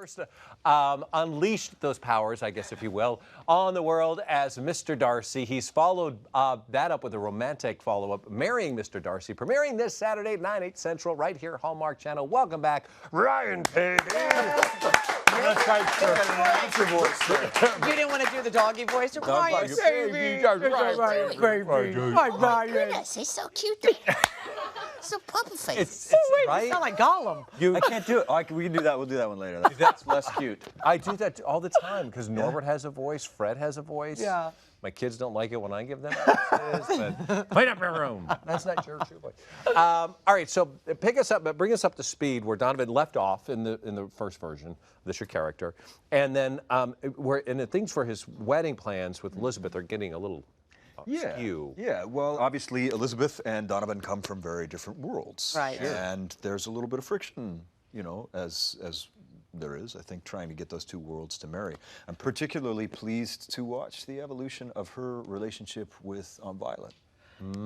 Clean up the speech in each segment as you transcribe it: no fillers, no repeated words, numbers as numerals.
First, unleashed those powers, I guess, if you will, on the world as Mr. Darcy. He's followed that up with a romantic follow-up, Marrying Mr. Darcy, premiering this Saturday at 9, 8 Central, right here, Hallmark Channel. Welcome back, Ryan Paevey. That's right, your voice. You didn't want to do the doggy voice? Ryan Paevey. My goodness, he's so cute. So puppy face. It's right? You sound like Gollum. I can't do it. We can do that. We'll do that one later. That's less cute. I do that all the time because Norbert has a voice, Fred has a voice. Yeah. My kids don't like it when I give them voices, but clean up your room. That's not your true voice. All right, so bring us up to speed where Donovan left off in the first version. This your character, and then things for his wedding plans with Elizabeth are getting a little skew. Yeah. Well, obviously Elizabeth and Donovan come from very different worlds. Right. Sure. And there's a little bit of friction, you know, as there is, I think, trying to get those two worlds to marry. I'm particularly pleased to watch the evolution of her relationship with Violet.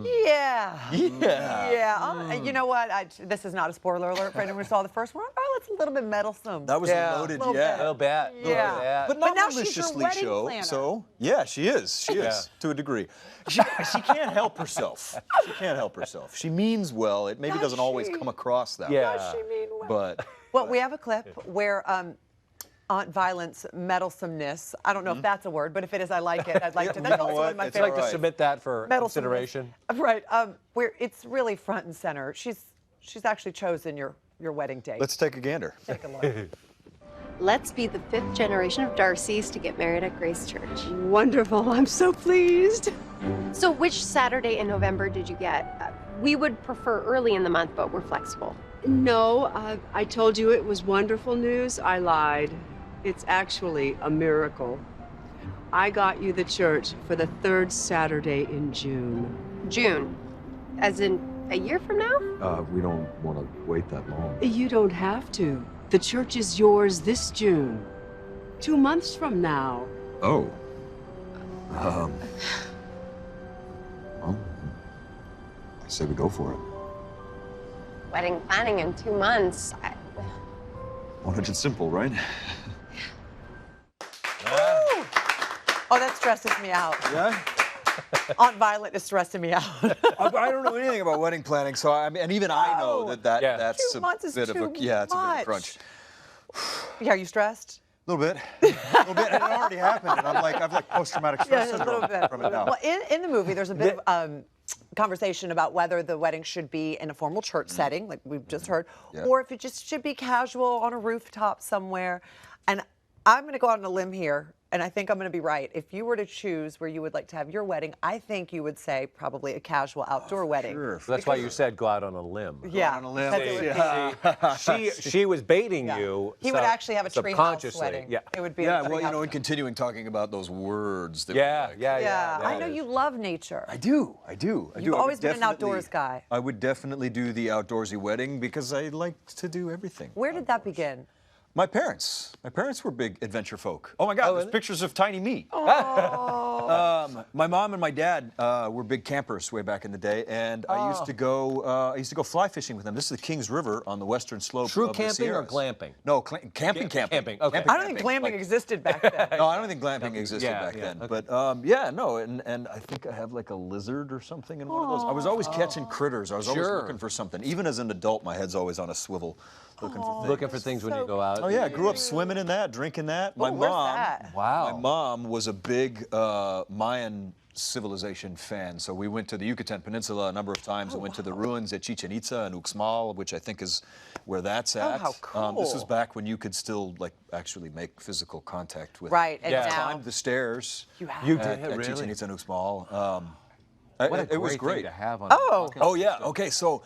Yeah. Yeah. Yeah. You know what? This is not a spoiler alert for anyone who saw the first one. Violet's a little bit meddlesome. That was loaded, little yeah. bit. A little bit. Yeah. But But not now she's your maliciously wedding so. planner. So, yeah, she is. She is, to a degree. She can't help herself. She can't help herself. She means well. It maybe Does doesn't always she? come across that way. Yeah. Does she mean well? But Well, we have a clip where Aunt Violet's meddlesomeness, I don't know if that's a word, but if it is, I like it. I'd like to. you That's know also one what? of my It's I'd like favorite. to submit that for Meddlesomeness. consideration. Right. Where it's really front and center. She's actually chosen your wedding date. let's take a gander. Take a look. Let's be the 5th generation of Darcys to get married at Grace Church. Wonderful. I'm so pleased. So which Saturday in November did you get? We would prefer early in the month, but we're flexible. No, I told you it was wonderful news. I lied. It's actually a miracle. I got you the church for the 3rd Saturday in June. June, as in a year from now? We don't want to wait that long. You don't have to. The church is yours this June. 2 months from now. Oh. Well, I say we go for it. Wedding planning in 2 months. Wanted it simple, right? Oh, that stresses me out. Yeah? Aunt Violet is stressing me out. I don't know anything about wedding planning, so I mean, and even I know that's 2 a months is bit of a too it's a bit of a much. crunch. Yeah, are you stressed? A little bit, and it already happened, and I've like post-traumatic stress Yeah, a syndrome little bit. from it now. Well, in the movie, there's a bit of conversation about whether the wedding should be in a formal church setting, like we've just heard, or if it just should be casual on a rooftop somewhere. And I'm going to go out on a limb here, and I think I'm going to be right. If you were to choose where you would like to have your wedding, I think you would say probably a casual outdoor wedding. Sure. So that's why you said go out on a limb. Yeah. on a limb. That's it would be. She was baiting you. He would actually have a treehouse subconsciously. wedding. Yeah. It would be Yeah, a well, you treehouse know, in wedding. continuing talking about those words. That Yeah, we like. Yeah, I that know is. you love nature. I do. You've always been an outdoors guy. I would definitely do the outdoorsy wedding because I like to do everything. Where did that begin? My parents were big adventure folk. Oh my God, there's pictures of tiny me. My mom and my dad were big campers way back in the day, and I used to go fly fishing with them. This is the Kings River on the western slope True of the camping or Sierras. glamping? No, camping. Camping, okay. I don't think glamping existed back then. No, I don't think glamping existed yeah, back yeah, then. okay. But yeah, no, and I think I have like a lizard or something in one of those. I was always catching critters. I was always Sure. looking for something. Even as an adult, my head's always on a swivel, looking for things. Looking for things when you go out. Oh yeah, I grew up swimming in that, drinking that. My Where's mom, that? Wow. my mom was a big Mayan civilization fan, so we went to the Yucatan Peninsula a number of times and went to the ruins at Chichen Itza and Uxmal, which I think is where that's at. how cool. This was back when you could still like actually make physical contact with. Right, and Yeah. now Climbed the stairs. you have. You at, did, at really? Chichen Itza and Uxmal. What a it was thing great. to have on. Oh. Oh yeah. Okay. So,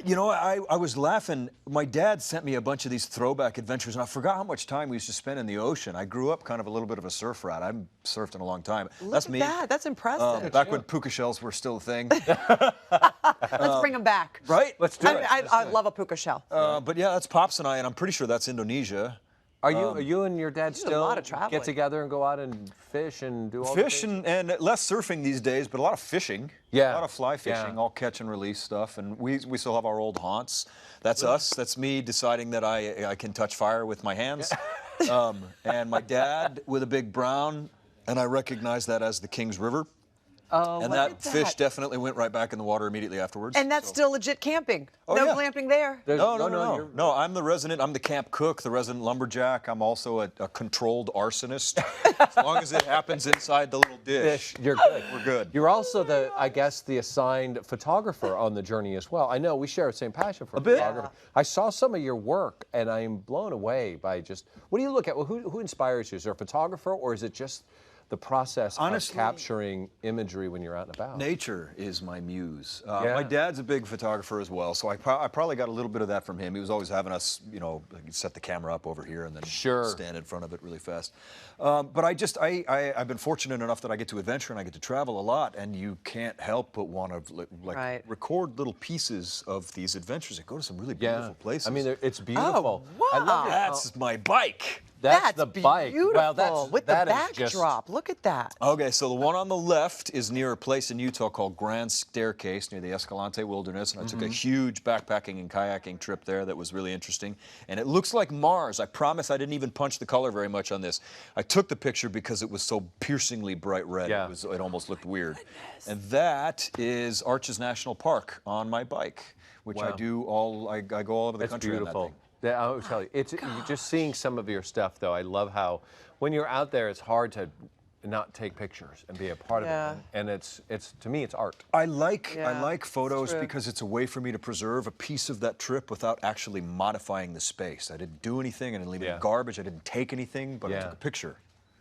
you know, I was laughing. My dad sent me a bunch of these throwback adventures, and I forgot how much time we used to spend in the ocean. I grew up kind of a little bit of a surf rat. I've surfed in a long time. That's Look me. at that. That's impressive. Back when puka shells were still a thing, Let's bring them back. right? Let's do it. I love a puka shell. But yeah, that's Pops and I, and I'm pretty sure that's Indonesia. Are you and your dad do a still lot of traveling. get together and go out and fish and do all Fish the things? and less surfing these days, but a lot of fishing. Yeah. A lot of fly fishing, all catch and release stuff. And we still have our old haunts. That's us. That's me deciding that I can touch fire with my hands. And my dad with a big brown, and I recognize that as the King's River. Oh, And look that at fish definitely went right back in the water immediately afterwards. And that's still legit camping. Oh, no yeah. glamping there. No, I'm the resident, I'm the camp cook, the resident lumberjack. I'm also a controlled arsonist. As long as it happens inside the little dish. You're good. We're good. You're also the, I guess, the assigned photographer on the journey as well. I know we share the same passion for bit. photography. I saw some of your work, and I'm blown away by just, what do you look at? Well, who inspires you? Is there a photographer, or is it just the process Honestly, of capturing imagery when you're out and about? Nature is my muse. Yeah. My dad's a big photographer as well, so I probably got a little bit of that from him. He was always having us, you know, set the camera up over here and then stand in front of it really fast. But I've been fortunate enough that I get to adventure and I get to travel a lot, and you can't help but want to record little pieces of these adventures and go to some really beautiful places. I mean, it's beautiful. wow. I love it. That's my bike. That's the bike. Beautiful. Well, with that the is just- backdrop. Look at that. Okay, so the one on the left is near a place in Utah called Grand Staircase near the Escalante Wilderness, and I took a huge backpacking and kayaking trip there that was really interesting. And it looks like Mars. I promise I didn't even punch the color very much on this. I took the picture because it was so piercingly bright red. Yeah. It almost looked weird. And that is Arches National Park on my bike, which I do I go all over the It's country on that beautiful. thing. Yeah, I'll tell you, it's you're just seeing some of your stuff, though. I love how when you're out there, it's hard to not take pictures and be a part of it. And it's to me, it's art. I like photos true. because it's a way for me to preserve a piece of that trip without actually modifying the space. I didn't do anything. I didn't leave any garbage. I didn't take anything, but I took a picture.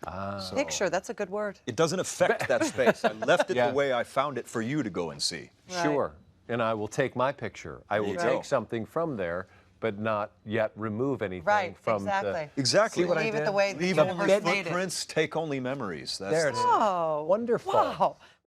So Picture, that's a good word. it doesn't affect that space. I left it the way I found it for you to go and see. Sure. And I will take my picture. I will you take go. something from there, but not yet remove anything Right, from exactly. Exactly. See what I Leave it did? the way the Leave universe only made it. footprints, take only memories. That's There it is. Oh, Wonderful. wow.